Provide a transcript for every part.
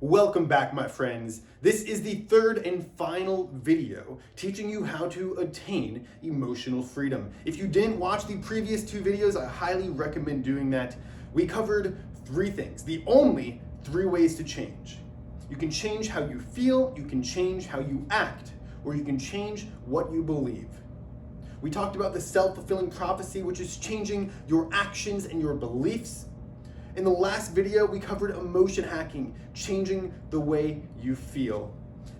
Welcome back, my friends. This is the third and final video teaching you how to attain emotional freedom. If you didn't watch the previous two videos, I highly recommend doing that. We covered three things, the only three ways to change. You can change how you feel, you can change how you act, or you can change what you believe. We talked about the self-fulfilling prophecy, which is changing your actions and your beliefs. In the last video, we covered emotion hacking, changing the way you feel.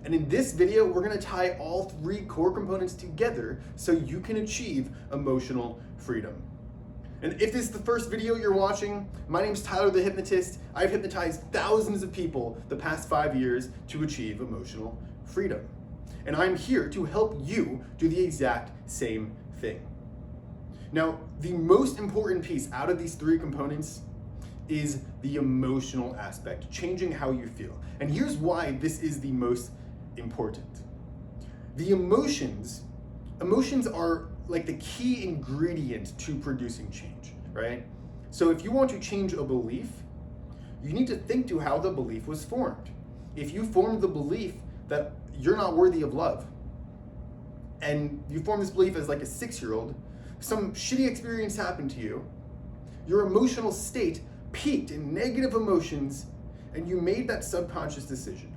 And in this video, we're gonna tie all three core components together so you can achieve emotional freedom. And if this is the first video you're watching, my name's Tyler the Hypnotist. I've hypnotized thousands of people the past 5 years to achieve emotional freedom. And I'm here to help you do the exact same thing. Now, the most important piece out of these three components is the emotional aspect, changing how you feel. And here's why this is the most important. The emotions are like the key ingredient to producing change, right? So if you want to change a belief, you need to think to how the belief was formed. If you formed the belief that you're not worthy of love, and you form this belief as like a 6-year-old, some shitty experience happened to you, your emotional state peaked in negative emotions, and you made that subconscious decision.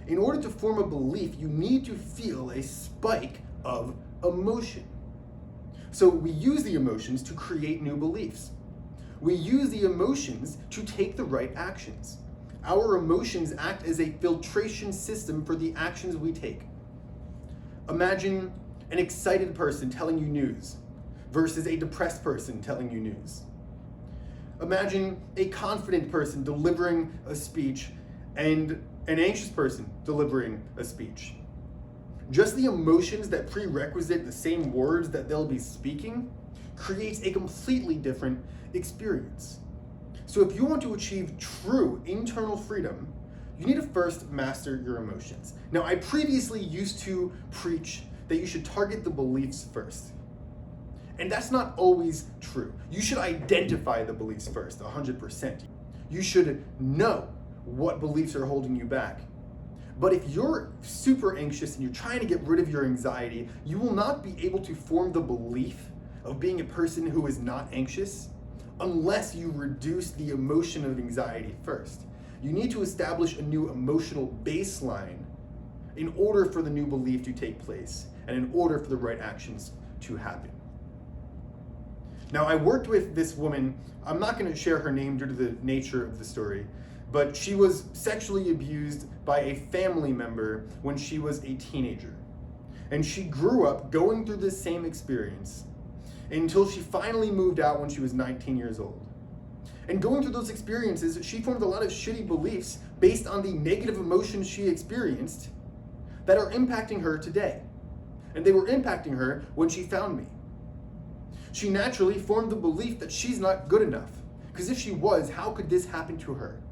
In order to form a belief, you need to feel a spike of emotion. So we use the emotions to create new beliefs. We use the emotions to take the right actions. Our emotions act as a filtration system for the actions we take. Imagine an excited person telling you news versus a depressed person telling you news. Imagine a confident person delivering a speech and an anxious person delivering a speech. Just the emotions that prerequisite the same words that they'll be speaking creates a completely different experience. So if you want to achieve true internal freedom, you need to first master your emotions. Now, I previously used to preach that you should target the beliefs first. And that's not always true. You should identify the beliefs first, 100%. You should know what beliefs are holding you back. But if you're super anxious and you're trying to get rid of your anxiety, you will not be able to form the belief of being a person who is not anxious unless you reduce the emotion of anxiety first. You need to establish a new emotional baseline in order for the new belief to take place and in order for the right actions to happen. Now, I worked with this woman. I'm not going to share her name due to the nature of the story, but she was sexually abused by a family member when she was a teenager. And she grew up going through this same experience until she finally moved out when she was 19 years old. And going through those experiences, she formed a lot of shitty beliefs based on the negative emotions she experienced that are impacting her today. And they were impacting her when she found me. She naturally formed the belief that she's not good enough, because if she was, how could this happen to her?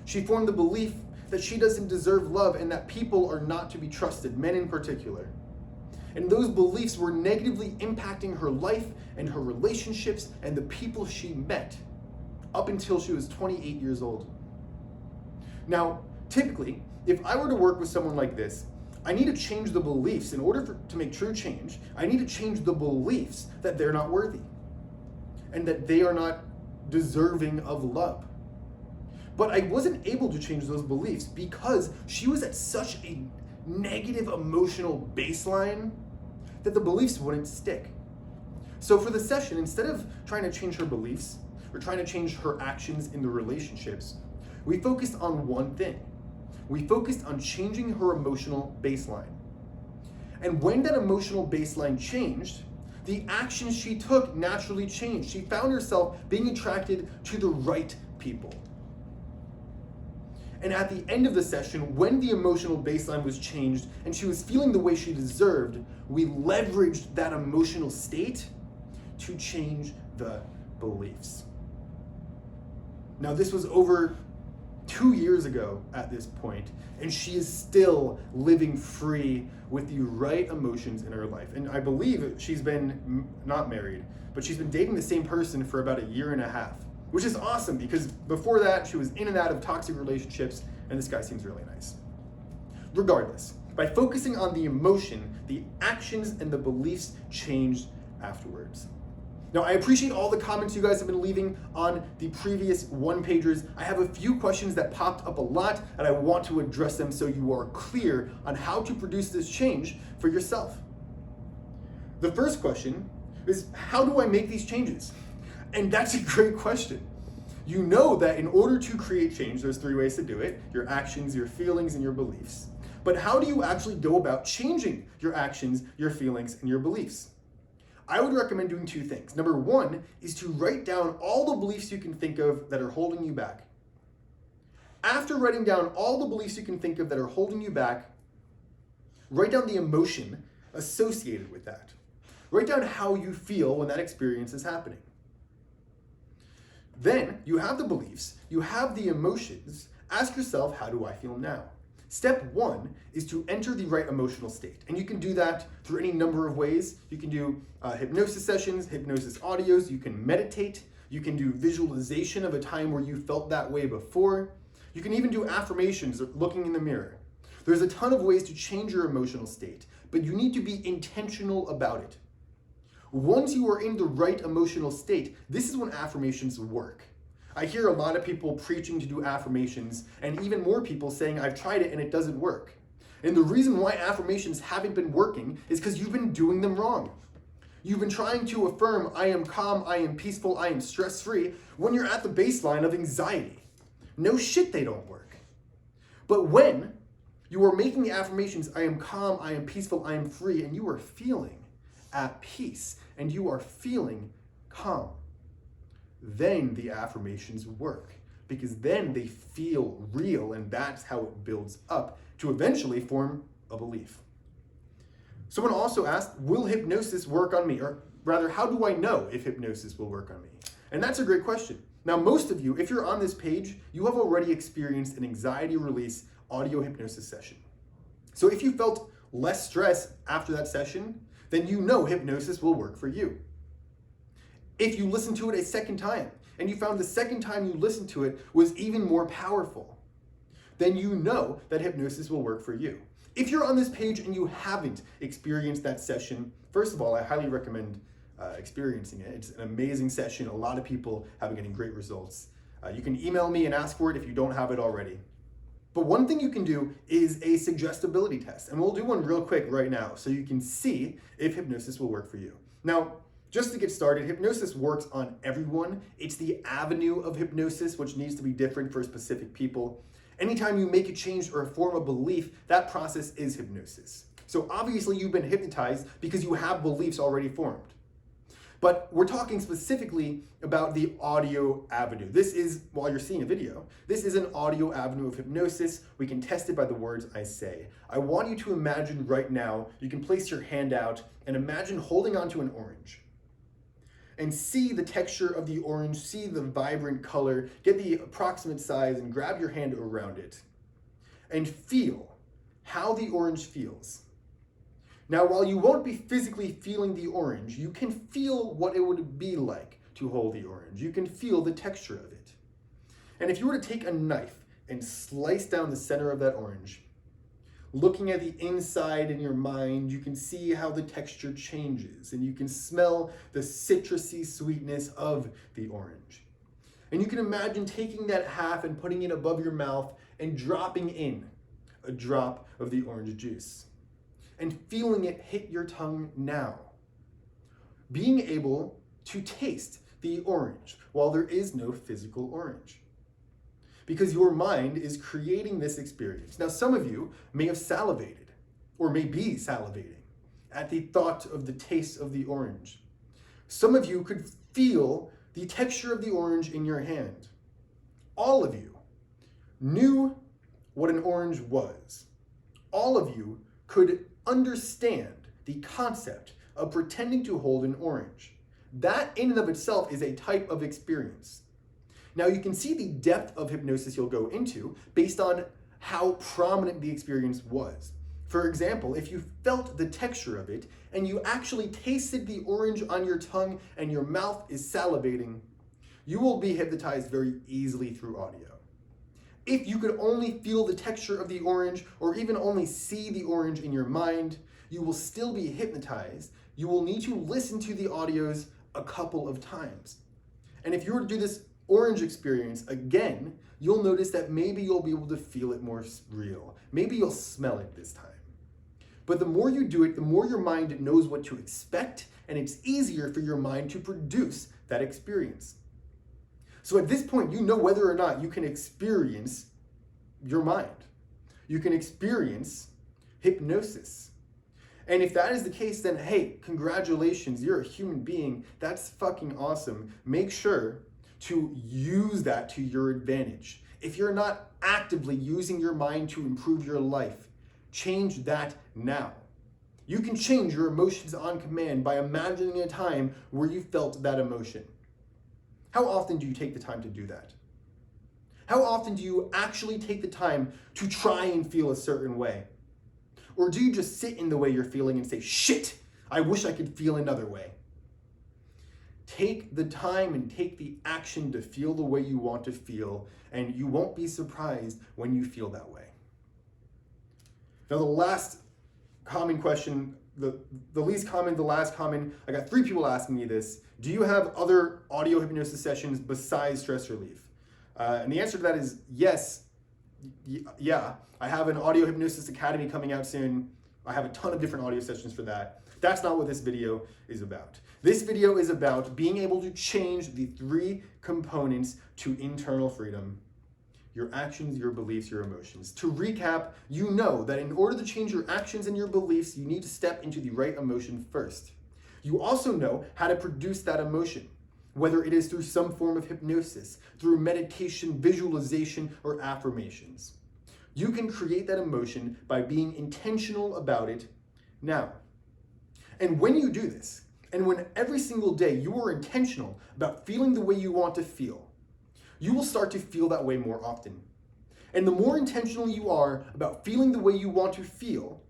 She formed the belief that she doesn't deserve love and that people are not to be trusted, men in particular. And those beliefs were negatively impacting her life and her relationships and the people she met up until she was 28 years old. Now, typically, if I were to work with someone like this, I need to change the beliefs. In order to make true change, I need to change the beliefs that they're not worthy and that they are not deserving of love. But I wasn't able to change those beliefs because she was at such a negative emotional baseline that the beliefs wouldn't stick. So for the session, instead of trying to change her beliefs or trying to change her actions in the relationships, we focused on one thing. We focused on changing her emotional baseline. And when that emotional baseline changed, the actions she took naturally changed. She found herself being attracted to the right people. And at the end of the session, when the emotional baseline was changed and she was feeling the way she deserved, we leveraged that emotional state to change the beliefs. Now, this was over 2 years ago at this point, and she is still living free with the right emotions in her life. And I believe she's been not married, but she's been dating the same person for about 1.5 years. which is awesome because before that, she was in and out of toxic relationships, and this guy seems really nice. Regardless, by focusing on the emotion, the actions and the beliefs changed afterwards. Now, I appreciate all the comments you guys have been leaving on the previous one-pagers. I have a few questions that popped up a lot, and I want to address them so you are clear on how to produce this change for yourself. The first question is, how do I make these changes? And that's a great question. You know that in order to create change, there's 3 ways to do it: your actions, your feelings, and your beliefs. But how do you actually go about changing your actions, your feelings, and your beliefs? I would recommend doing 2 things. Number 1 is to write down all the beliefs you can think of that are holding you back. After writing down all the beliefs you can think of that are holding you back, write down the emotion associated with that. Write down how you feel when that experience is happening. Then you have the beliefs, you have the emotions. Ask yourself, how do I feel now? Step 1 is to enter the right emotional state. And you can do that through any number of ways. You can do hypnosis sessions, hypnosis audios, you can meditate, you can do visualization of a time where you felt that way before. You can even do affirmations or looking in the mirror. There's a ton of ways to change your emotional state, but you need to be intentional about it. Once you are in the right emotional state, this is when affirmations work. I hear a lot of people preaching to do affirmations, and even more people saying, I've tried it and it doesn't work. And the reason why affirmations haven't been working is because you've been doing them wrong. You've been trying to affirm, I am calm, I am peaceful, I am stress-free, when you're at the baseline of anxiety. No shit, they don't work. But when you are making the affirmations, I am calm, I am peaceful, I am free, and you are feeling at peace, and you are feeling calm, then the affirmations work, because then they feel real, and that's how it builds up to eventually form a belief. Someone also asked, will hypnosis work on me? Or rather, how do I know if hypnosis will work on me? And that's a great question. Now, most of you, if you're on this page, you have already experienced an anxiety release audio hypnosis session. So if you felt less stress after that session, then you know hypnosis will work for you. If you listen to it a second time and you found the second time you listened to it was even more powerful, then you know that hypnosis will work for you. If you're on this page and you haven't experienced that session, first of all, I highly recommend experiencing it. It's an amazing session. A lot of people have been getting great results. You can email me and ask for it if you don't have it already. But one thing you can do is a suggestibility test, and we'll do one real quick right now so you can see if hypnosis will work for you. Now, just to get started, hypnosis works on everyone. It's the avenue of hypnosis, which needs to be different for specific people. Anytime you make a change or form a belief, that process is hypnosis. So obviously you've been hypnotized because you have beliefs already formed. But we're talking specifically about the audio avenue. This is, while you're seeing a video, this is an audio avenue of hypnosis. We can test it by the words I say. I want you to imagine right now, you can place your hand out and imagine holding onto an orange. And see the texture of the orange, see the vibrant color, get the approximate size and grab your hand around it. And feel how the orange feels. Now, while you won't be physically feeling the orange, you can feel what it would be like to hold the orange. You can feel the texture of it. And if you were to take a knife and slice down the center of that orange, looking at the inside in your mind, you can see how the texture changes, and you can smell the citrusy sweetness of the orange. And you can imagine taking that half and putting it above your mouth and dropping in a drop of the orange juice and feeling it hit your tongue now. Being able to taste the orange while there is no physical orange. Because your mind is creating this experience. Now, some of you may have salivated or may be salivating at the thought of the taste of the orange. Some of you could feel the texture of the orange in your hand. All of you knew what an orange was. All of you could understand the concept of pretending to hold an orange. That in and of itself is a type of experience. Now you can see the depth of hypnosis you'll go into based on how prominent the experience was. For example, if you felt the texture of it and you actually tasted the orange on your tongue and your mouth is salivating, you will be hypnotized very easily through audio. If you could only feel the texture of the orange or even only see the orange in your mind, you will still be hypnotized. You will need to listen to the audios a couple of times. And if you were to do this orange experience again, you'll notice that maybe you'll be able to feel it more real. Maybe you'll smell it this time. But the more you do it, the more your mind knows what to expect, and it's easier for your mind to produce that experience. So at this point, you know whether or not you can experience your mind. You can experience hypnosis. And if that is the case, then hey, congratulations, you're a human being. That's fucking awesome. Make sure to use that to your advantage. If you're not actively using your mind to improve your life, change that now. You can change your emotions on command by imagining a time where you felt that emotion. How often do you take the time to do that? How often do you actually take the time to try and feel a certain way? Or do you just sit in the way you're feeling and say, shit, I wish I could feel another way? Take the time and take the action to feel the way you want to feel, and you won't be surprised when you feel that way. Now, the last common question, the least common, the last common, I got 3 people asking me this. Do you have other audio hypnosis sessions besides stress relief? And the answer to that is yes. Yeah, I have an Audio Hypnosis Academy coming out soon. I have a ton of different audio sessions for that. That's not what this video is about. This video is about being able to change the 3 components to internal freedom: your actions, your beliefs, your emotions. To recap, you know that in order to change your actions and your beliefs, you need to step into the right emotion first. You also know how to produce that emotion, whether it is through some form of hypnosis, through meditation, visualization, or affirmations. You can create that emotion by being intentional about it now. And when you do this, and when every single day you are intentional about feeling the way you want to feel, you will start to feel that way more often. And the more intentional you are about feeling the way you want to feel,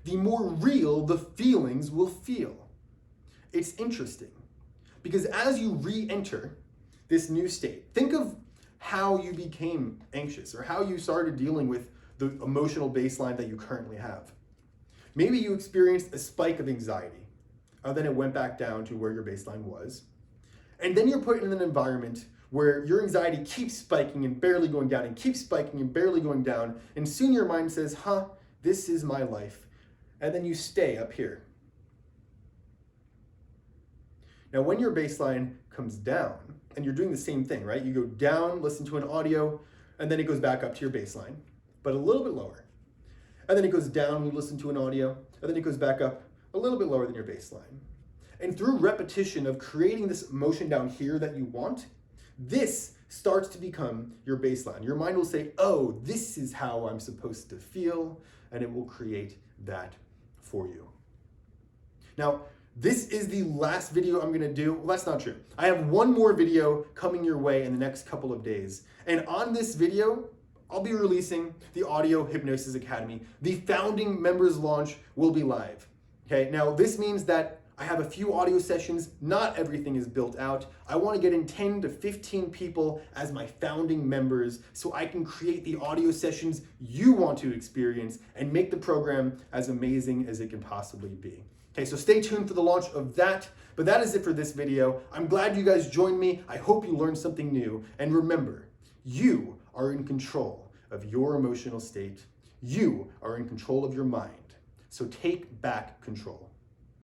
the more real the feelings will feel. It's interesting, because as you re-enter this new state, think of how you became anxious or how you started dealing with the emotional baseline that you currently have. Maybe you experienced a spike of anxiety, and then it went back down to where your baseline was. And then you're put in an environment where your anxiety keeps spiking and barely going down and keeps spiking and barely going down. And soon your mind says, this is my life. And then you stay up here. Now, when your baseline comes down, and you're doing the same thing, right? You go down, listen to an audio, and then it goes back up to your baseline, but a little bit lower. And then it goes down, you listen to an audio, and then it goes back up a little bit lower than your baseline. And through repetition of creating this emotion down here that you want, this starts to become your baseline. Your mind will say, oh, this is how I'm supposed to feel, and it will create that for you. Now, this is the last video I'm gonna do. Well, that's not true. I have one more video coming your way in the next couple of days. And on this video, I'll be releasing the Audio Hypnosis Academy. The founding members launch will be live. Okay, now this means that I have a few audio sessions. Not everything is built out. I want to get in 10 to 15 people as my founding members so I can create the audio sessions you want to experience and make the program as amazing as it can possibly be. Okay, so stay tuned for the launch of that. But that is it for this video. I'm glad you guys joined me. I hope you learned something new. And remember, you are in control of your emotional state. You are in control of your mind. So take back control.